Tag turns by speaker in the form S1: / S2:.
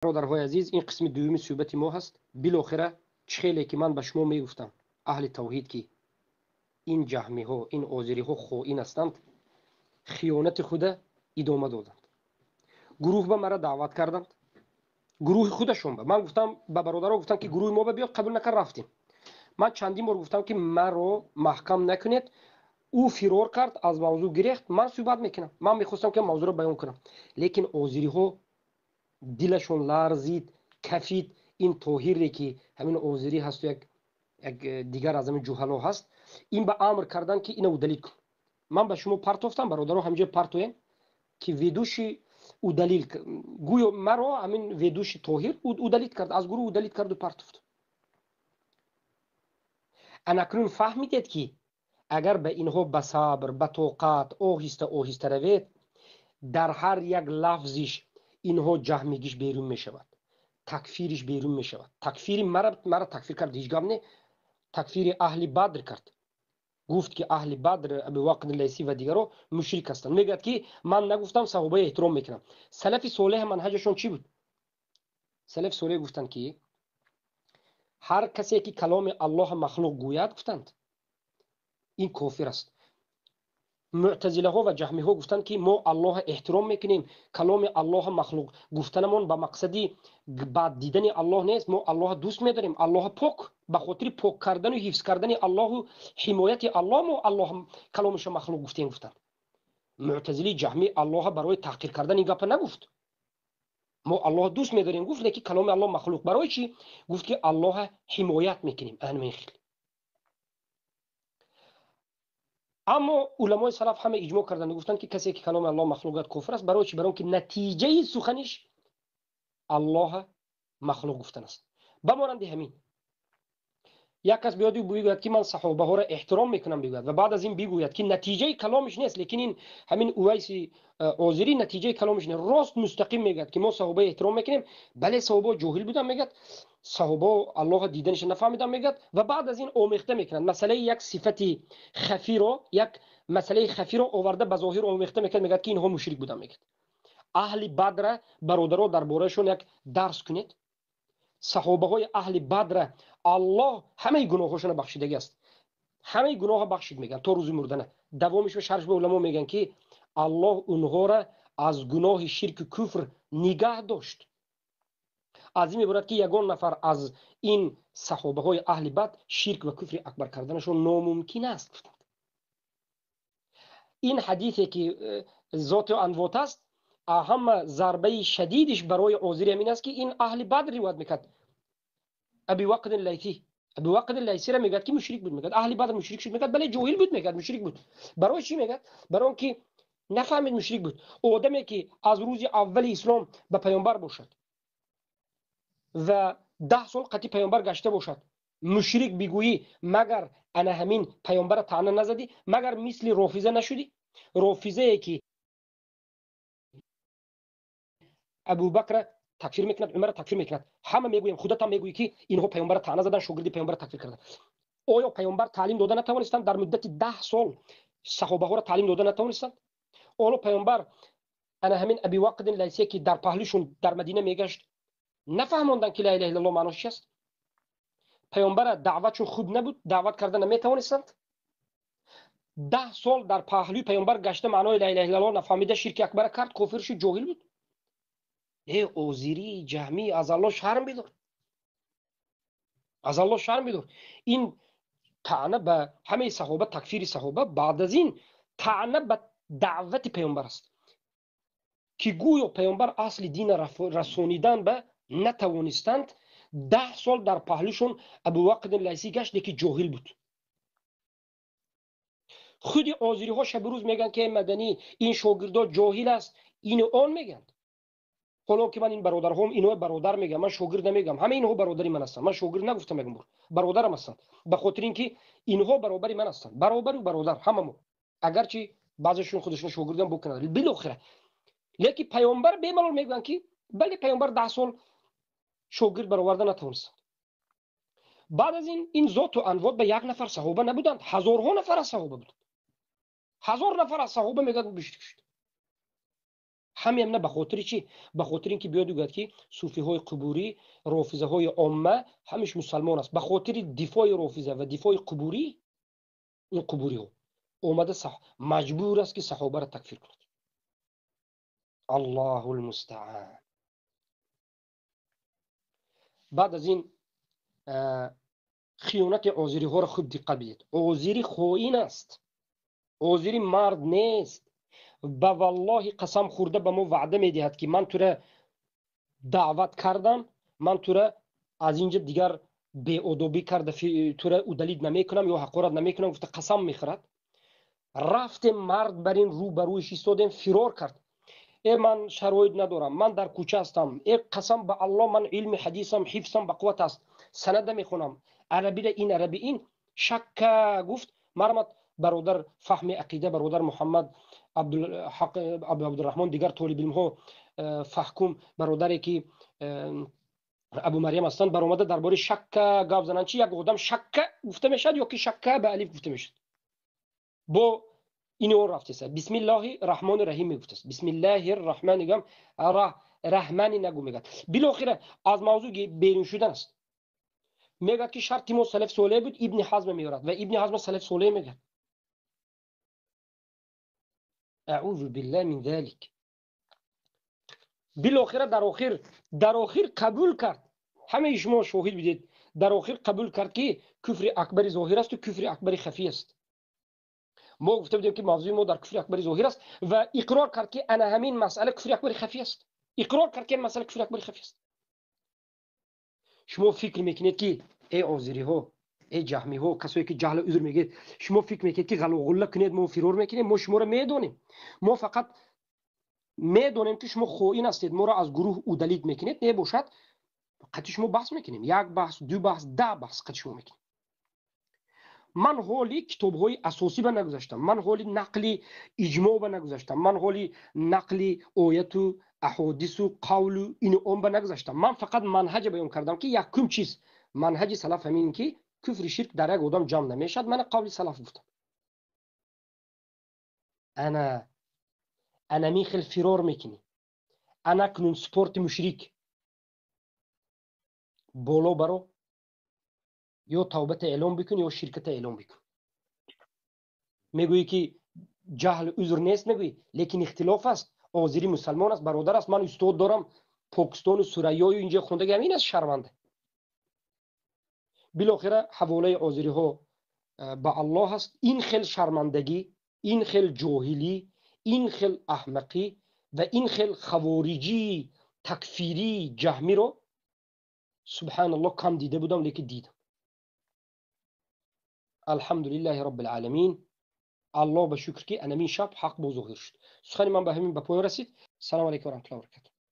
S1: برادرهای عزیز، این قسم دومی صحبت ما هست. بالاخره چخیلی که من به شما میگفتم اهل توحید که این جهمی ها، این آذری ها خائن هستند، خیانت خود ادامه دادند. گروه به مرا دعوت کردند، گروه خودشون به من گفتم، به برادرها گفتم که گروه ما بیاد، قبول نکرد، رفتیم. من چندین بار گفتم که مرا محکم نکنید. او فرار کرد، از موضوع گریخت. من صحبت میکنم، من میخواستم که موضوع رو بیان کنم، لیکن آذری ها دلشون لرزید، کفید. این طاهری که همین آذری هست و یک دیگر از همین جوهلا هست، این به امر کردن که اینو دلیل کن. من به شما پرتافتم، برادرها همینجا پرتوین که ویدوش او دلیل گویا مرا همین ویدوش طاهر او دلیل کرد، از گروه او دلیل کرد و پرتافت. اناکنون فهمیدید که اگر به اینها به صبر، به طاقت، آهسته آهسته روید، در هر یک لفظش اینها جهمیگیش بیرون می شود، تکفیرش بیرون می شود. تکفیر مرا تکفیر کرد، هیچ گام نه. تکفیر اهل بدر کرد، گفت که اهل بدر ابو وقد لیثی و دیگرها مشرک هستند. میگه که من نگفتم، صحابه احترام میکنم. سلف صالح منهجشون چی بود؟ سلف صالح گفتند که هر کسی که کلام الله مخلوق گوید، گفتند این کافر است. معتزله ها و جهمی ها گفتند که ما الله احترام میکنیم، کلام الله مخلوق گفتنمون به مقصدی بعد دیدن الله نیست، ما الله دوست میداریم، الله پاک، به خاطر پاک کردن و حفظ کردن الله و حمایت الله ما الله کلامش مخلوق گفتیم. گفتند معتزلی جهمی الله برای تحقیر کردن این گپ نگفت، ما الله دوست میداریم، گفت لیکن کلام الله مخلوق برای چی؟ گفت که الله حمایت میکنیم. همین خیلی. اما علمای سلف همه اجماع کردند، گفتند که کسی که کلام الله مخلوقات کفر است. برای چی؟ برای که نتیجه سخنش الله مخلوق گفتن است. بمانند همین یک کس بیاد و بگوید که من صحابه ها را احترام میکنم، بگوید و بعد از این بگوید که نتیجه کلامش نیست، لیکن این همین اویس آذری نتیجه کلامش نه، راست مستقیم میگه که ما صحابه احترام میکنیم، بله صحابه جاهل بودن، میگه صحابه الله دیدنش نفهمیدن، میگه و بعد از این آمیخته میکنن. مثلا یک صفت خفی رو، یک مسئله خفی رو آورده به ظاهر آمیخته میکنه، میگه که اینها مشرک بودن. میگه اهل بدر برادرها دربارهشون یک درس کنید. صحابه های اهل بدر الله همه گناهاشون بخشیدگی است، همه گناه بخشید میگن تا روز مردن. دوامش به شرح به علما میگن که الله اونها را از گناه شرک و کفر نگه داشت. از این میبرد که یگان نفر از این صحابه های اهل بدر شرک و کفر اکبر کردنشون ناممکن است. این حدیثی که ذات و انوات است، اهم ضربه شدیدش برای آذری همین است که این اهل بدر روایت میکرد. ابی وقد لیثی، ابی وقد لیثی را میگه که مشرک بود، میگه اهل بدر مشرک شد، میگه بله جاهل بود، میگه مشرک بود. برای چی میگه؟ برای اینکه نفهمید مشرک بود. آدمی که از روز اول اسلام به پیامبر باشد و 10 سال قطعی پیامبر گشته باشد، مشرک بگویی مگر انا همین پیامبر طعنه نزدی؟ مگر مثل رافضه نشدی؟ رافضه ای که ابوبکر تکفیر میکند، عمر تکفیر میکند، همه میگویم، خودت هم میگویی که اینها پیامبر طعنه زدن، شاگرد پیامبر تکفیر کردن. آیا پیامبر تعلیم داده نتوانستند؟ در مدت 10 سال صحابه ها را تعلیم داده نتوانستند؟ آیا پیامبر انا همین ابی وقد لیثی که در پهلوشون در مدینه میگشت نفهموندن که لا اله الا الله معناش چی است؟ پیامبر دعوتشون خوب نبود، دعوت کردن نمیتوانستند؟ 10 سال در پهلوی پیامبر گشته، معنای لا اله الا الله نفهمیده، شرک اکبر کرد، کافر شد، جاهل بود. ای آذری جهمی، از الله شرم بدار، از الله شرم بدار. این طعنه به همه صحابه، تکفیر صحابه بعد از این طعنه به دعوت پیامبر است که گویا پیامبر اصل دین رسانیدن به نتوانستند. 10 سال در پهلوشون ابو وقد لیثی گشت که جاهل بود. خود آذری ها شب روز میگن که مدنی این شاگردا جاهل است، اینو آن میگن. حالا که من این برادرهم اینو برادر میگم، من شاگرد نمیگم، همه اینها برادری من هستن، من شاگرد نگفتم، میگم برادرم هستن، به خاطر اینکه اینها برابری من هستن، برابر و برادر هممون، اگرچه بعضیشون خودشون شاگردن بکنن بالاخره. لیکن پیامبر به ملال میگن که بله پیامبر 10 سال شاگرد برآورده نتونست. بعد از این ذات و انوات به یک نفر صحابه نبودند، هزارها نفر از صحابه بودند. 1000 نفر از صحابه میگن مشرک شد، همین نه به خاطر چی؟ به خاطر اینکه بیاد بگوید که صوفی های قبوری، رافضه های عامه همش مسلمان است. به خاطر دفاع رافضه و دفاع قبوری، این قبوری ها اومده مجبور است که صحابه را تکفیر کند. الله المستعان. بعد از این خیانت عازری ها را خوب دقت بدید. عازری خائن است، عازری مرد نیست. با والله قسم خورده به ما وعده میدهد که من تو را دعوت کردم، من تو را از اینجا دیگر بی‌ادبی کرده، تو را ادلیت نمیکنم یا حقارت نمیکنم. گفته قسم میخورد. رفت مرد بر این رو برویش ایستادیم، فرار کرد. ای من شرایط ندارم، من در کوچه هستم، ای قسم به الله من علم حدیثم حفظم به قوت است، سند میخونم، عربی را این عربی این. شک گفت مرمت برادر فهم عقیده، برادر محمد عبدالحق عبدالرحمن، دیگر طالب علم ها فحکم برادری که ابو مریم هستند، بر اومده درباره شک گپ زنن. چی یک آدم شک گفته میشد یا که شک به الف گفته میشد؟ با این اون رفته است. بسم الله الرحمن الرحیم میگفت است. بسم الله الرحمن میگم، رحمانی نگو میگه. بالاخره از موضوع بیرون شدن است. میگه که شرط ما سلف صالح بود، ابن حزم میارد و ابن حزم سلف صالح میگه. اعوذ بالله من ذلك. بالاخره در آخر قبول کرد. همه شما شاهد بودید. در آخر قبول کرد که کفر اکبر ظاهر است و کفر اکبر خفی است. ما گفته بودیم که موضوع ما در کفر اکبر ظاهر است و اقرار کرد که انا همین مسئله کفر اکبر خفی است. اقرار کرد که این مسئله کفر اکبر خفی است. شما فکر میکنید که ای عازری ها، ای جهمی ها، کسایی که جهل عذر میگید، شما فکر میکنید که غلو غله کنید ما فرار میکنیم؟ ما شما رو میدونیم. ما فقط میدونیم که شما خائن هستید، ما را از گروه ادلیت میکنید. نباشد قطعی شما بحث میکنیم، یک بحث، دو بحث، 10 بحث قطعی شما میکنیم. من حالی کتاب های اساسی به نگذاشتم، من حالی نقلی اجماع به نگذاشتم، من حالی نقلی آیت و احادیث و قول و این اون به نگذاشتم. من فقط منهج بیان کردم که یکم چیز منهج سلف همین که کفر شرک در یک آدم جمع نمیشد. من قول سلف گفتم. انا میخل فرار میکنی، انا کنون سپورت مشرک بالا برو، یا توبت اعلام بکن یا شرکت اعلام بکن. میگویی که جهل عذر نیست، میگویی لیکن اختلاف است. عازری مسلمان است، برادر است. من استاد دارم پاکستان و سوریه و اینجا خونده، همین است. شرمنده. بالاخره حواله عازری ها به الله است. این خیل شرمندگی، این خیل جاهلی، این خیل احمقی و این خیل خوارجی تکفیری جهمی رو سبحان الله کم دیده بودم، لیکن دیدم. الحمدلله رب العالمین. الله به شکر که انمی شب حق با ظاهر شد. سخن من به همین به پایان رسید. سلام علیکم و رحمت الله و برکاته.